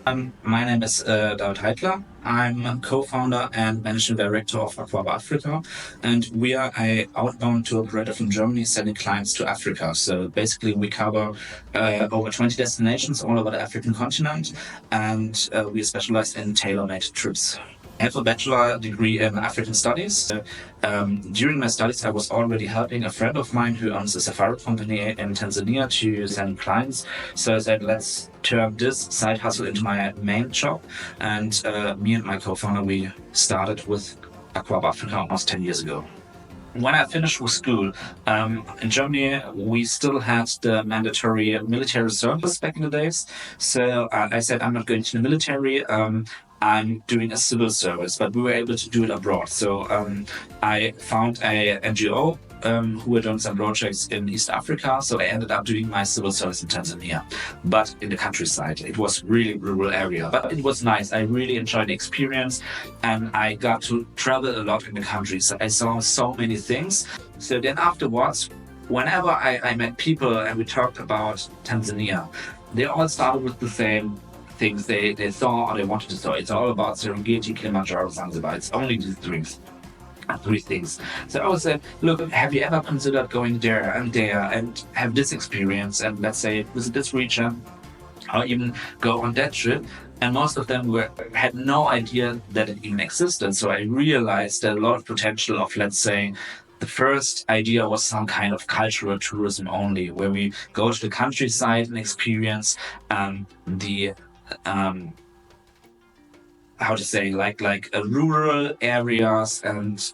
My name is David Heidler. I'm co-founder and managing director of Akwaba Afrika, and we are a outbound tour operator from Germany selling clients to Africa. So basically, we cover over 20 destinations all over the African continent, and we specialize in tailor-made trips. I have a bachelor degree in African studies. During my studies, I was already helping a friend of mine who owns a safari company in Tanzania to send clients. So I said, let's turn this side hustle into my main job. And me and my co-founder, we started with Akwaba Afrika almost 10 years ago. When I finished with school, in Germany, we still had the mandatory military service back in the days. So I said, I'm not going to the military. I'm doing a civil service, but we were able to do it abroad. So I found a NGO who were doing some projects in East Africa. So I ended up doing my civil service in Tanzania, but in the countryside. It was really rural area, but it was nice. I really enjoyed the experience, and I got to travel a lot in the country. So I saw so many things. So then afterwards, whenever I met people and we talked about Tanzania, they all started with the same things they saw or they wanted to saw. It's all about Serengeti, Kilimanjaro, Zanzibar. It's only these three things. So I was said, look, have you ever considered going there and have this experience and let's say visit this region or even go on that trip? And most of them had no idea that it even existed. So I realized that a lot of potential of, let's say, the first idea was some kind of cultural tourism only, where we go to the countryside and experience the how to say rural areas and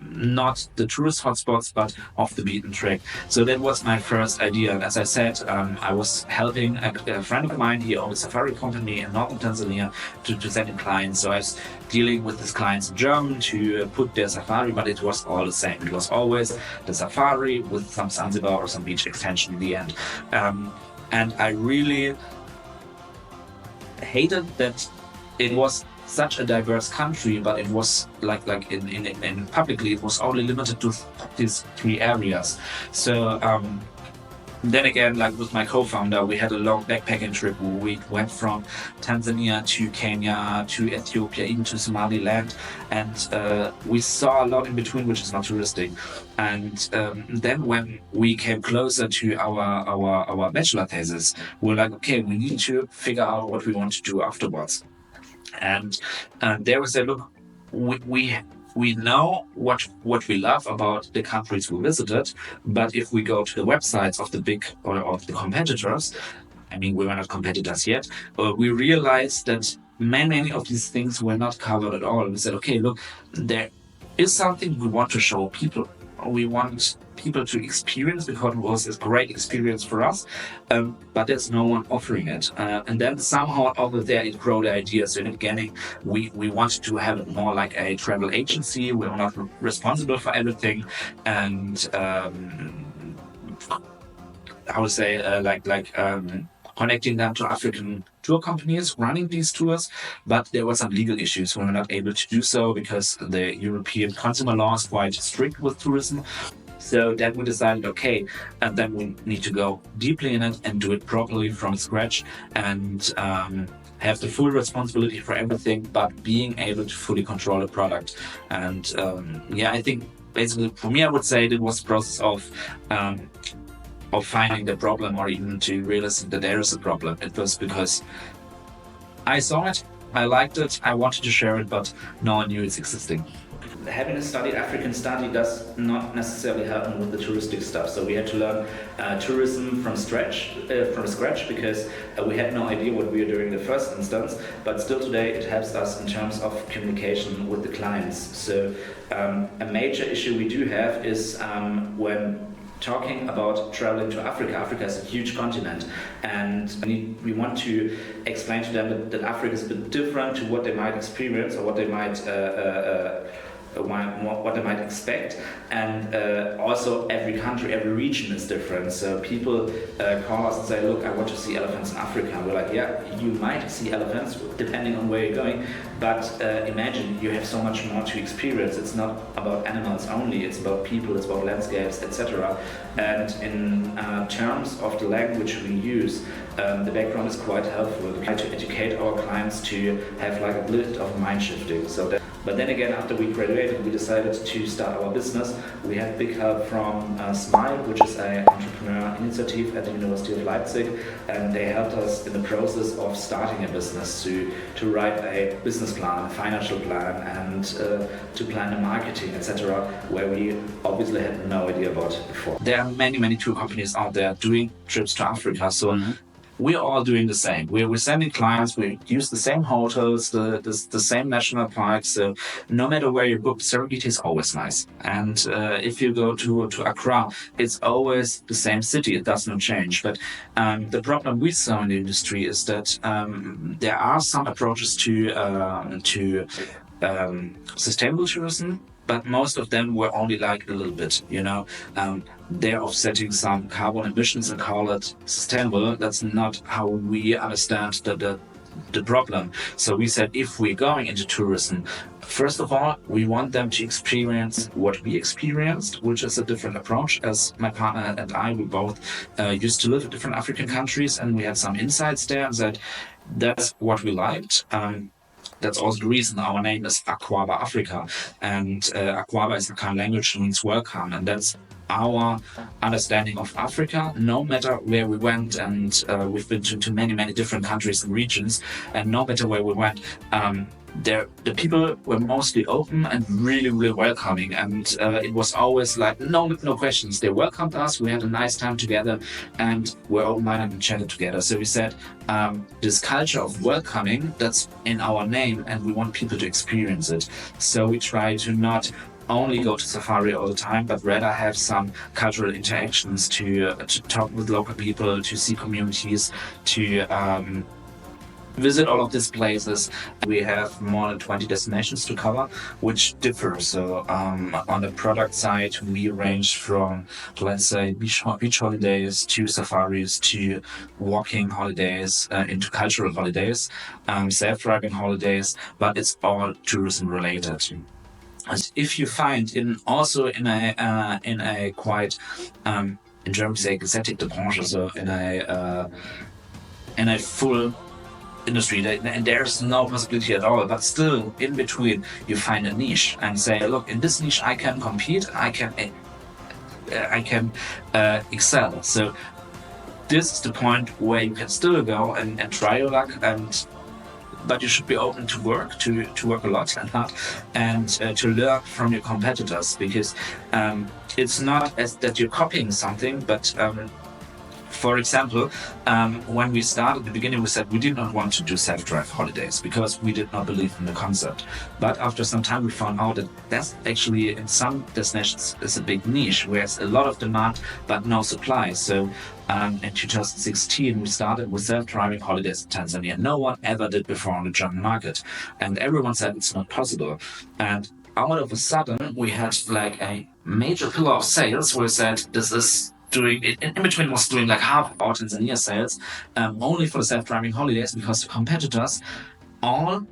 not the tourist hotspots but off the beaten track. So that was my first idea, and as I said, I was helping a friend of mine. He owned a safari company in northern Tanzania to send in clients. So I was dealing with his clients in German to put their safari, but it was all the same. It was always the safari with some Zanzibar or some beach extension in the end. And I really hated that it was such a diverse country, but it was like in publicly it was only limited to these three areas. So then again, like with my co-founder, we had a long backpacking trip where we went from Tanzania to Kenya to Ethiopia, even to Somaliland, and we saw a lot in between, which is not touristic. And then when we came closer to our bachelor thesis, we were like, okay, we need to figure out what we want to do afterwards. And there we said, look, we know what we love about the countries we visited, but if we go to the websites of the big or of the competitors, I mean, we were not competitors yet, we realized that many of these things were not covered at all. We said, okay, look, there is something we want to show people. We want people to experience because it was a great experience for us, but there's no one offering it. And then somehow over there it grew the idea. So in the beginning, we wanted to have it more like a travel agency. We're not responsible for everything, and I would say connecting them to African tour companies running these tours, but there were some legal issues. We were not able to do so because the European consumer law is quite strict with tourism. So then we decided, okay, and then we need to go deeply in it and do it properly from scratch and have the full responsibility for everything, but being able to fully control the product. And I think basically for me, I would say it was a process of finding the problem or even to realize that there is a problem. It was because I saw it, I liked it, I wanted to share it, but no one knew it's existing. Having studied African study does not necessarily help me with the touristic stuff. So we had to learn tourism from scratch because we had no idea what we were doing in the first instance. But still today it helps us in terms of communication with the clients. So a major issue we do have is when talking about traveling to Africa. Africa is a huge continent, and we want to explain to them that Africa is a bit different to what they might experience or what they might expect, and also every country, every region is different. So people call us and say, look, I want to see elephants in Africa. We're like, yeah, you might see elephants depending on where you're going, But imagine you have so much more to experience. It's not about animals only, it's about people, it's about landscapes, etc. And in terms of the language we use, the background is quite helpful. We try to educate our clients to have like a bit of mind shifting. But then again, after we graduated, we decided to start our business. We had big help from Smile, which is an entrepreneurial initiative at the University of Leipzig, and they helped us in the process of starting a business to write a business plan, a financial plan, and to plan the marketing, etc., where we obviously had no idea about it before. There are many tour companies out there doing trips to Africa, so we're all doing the same. We're sending clients, we use the same hotels, the same national parks. So no matter where you book, Serengeti is always nice. And if you go to Accra, it's always the same city. It does not change. But the problem we saw in the industry is that there are some approaches to sustainable tourism, but most of them were only like a little bit, they're offsetting some carbon emissions and call it sustainable. That's not how we understand the problem. So we said, if we're going into tourism, first of all, we want them to experience what we experienced, which is a different approach. As my partner and I, we both used to live in different African countries, and we had some insights there and said, that's what we liked. That's also the reason our name is Akwaba Afrika, and Akwaba is the kind language that means welcome, and that's our understanding of Africa. No matter where we went, and we've been to many different countries and regions, and no matter where we went, the people were mostly open and really welcoming, and it was always like no questions. They welcomed us, we had a nice time together, and we're open-minded and chatted together. So we said, this culture of welcoming, that's in our name, and we want people to experience it. So we try to not only go to safari all the time, but rather have some cultural interactions to talk with local people, to see communities, to visit all of these places. We have more than 20 destinations to cover, which differ. So on the product side, we range from, let's say, beach holidays to safaris to walking holidays, into cultural holidays, self-driving holidays, but it's all tourism related. If you find in a quite in German say gesättigte Branche, so in a full industry, and there's no possibility at all, but still in between you find a niche and say, look, in this niche I can compete, I can excel. So this is the point where you can still go and try your luck, but you should be open to work a lot and hard, and to learn from your competitors, because it's not as that you're copying something, but for example, when we started at the beginning, we said we did not want to do self-drive holidays because we did not believe in the concept. But after some time, we found out that that's actually in some destinations is a big niche, where it's a lot of demand but no supply. So in 2016, we started with self-driving holidays in Tanzania. No one ever did before on the German market, and everyone said it's not possible. And all of a sudden, we had like a major pillar of sales where we said this is doing it. In between was doing like half our Tanzania sales, only for the self-driving holidays, because the competitors all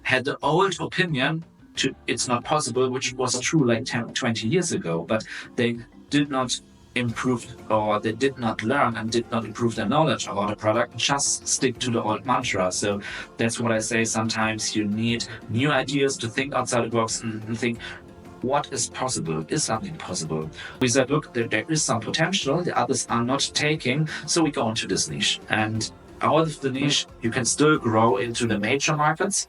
had the old opinion to it's not possible, which was true like 10, 20 years ago, but they did not improve, or they did not learn and did not improve their knowledge about the product, just stick to the old mantra. So that's what I say, sometimes you need new ideas to think outside the box and think, what is possible? Is something possible? We said, look, there is some potential, the others are not taking, so we go into this niche. And out of the niche, you can still grow into the major markets,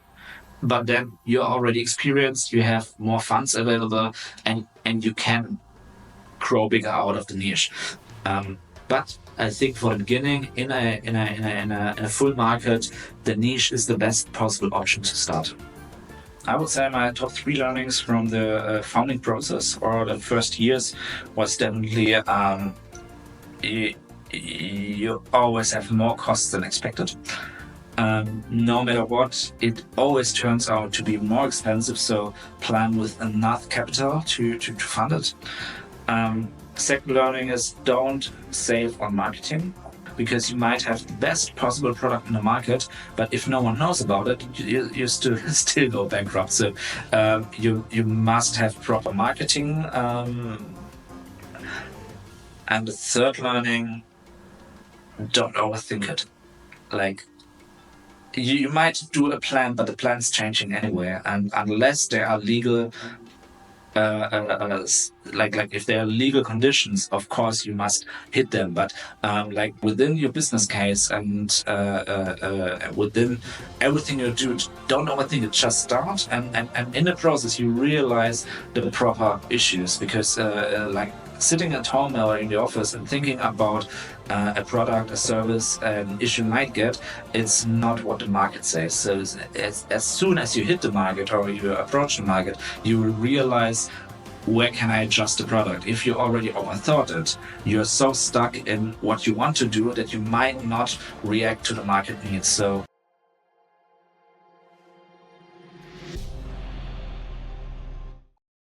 but then you're already experienced, you have more funds available, and you can grow bigger out of the niche. But I think for the beginning, in a full market, the niche is the best possible option to start. I would say my top 3 learnings from the founding process or the first years was definitely you always have more costs than expected. No matter what, it always turns out to be more expensive, so plan with enough capital to fund it. Second learning is don't save on marketing. because you might have the best possible product in the market, but if no one knows about it, you still go bankrupt. So you must have proper marketing. And the third learning, don't overthink it. Like, you might do a plan, but the plan's changing anyway. And unless there are legal, like if there are legal conditions, of course you must hit them. But like within your business case and within everything you do, don't overthink it. Just start, and in the process you realize the proper issues, because like sitting at home or in the office and thinking about a product, a service, an issue you might get, it's not what the market says. So as soon as you hit the market or you approach the market, you will realize, where can I adjust the product? If you already overthought it, you're so stuck in what you want to do that you might not react to the market needs. So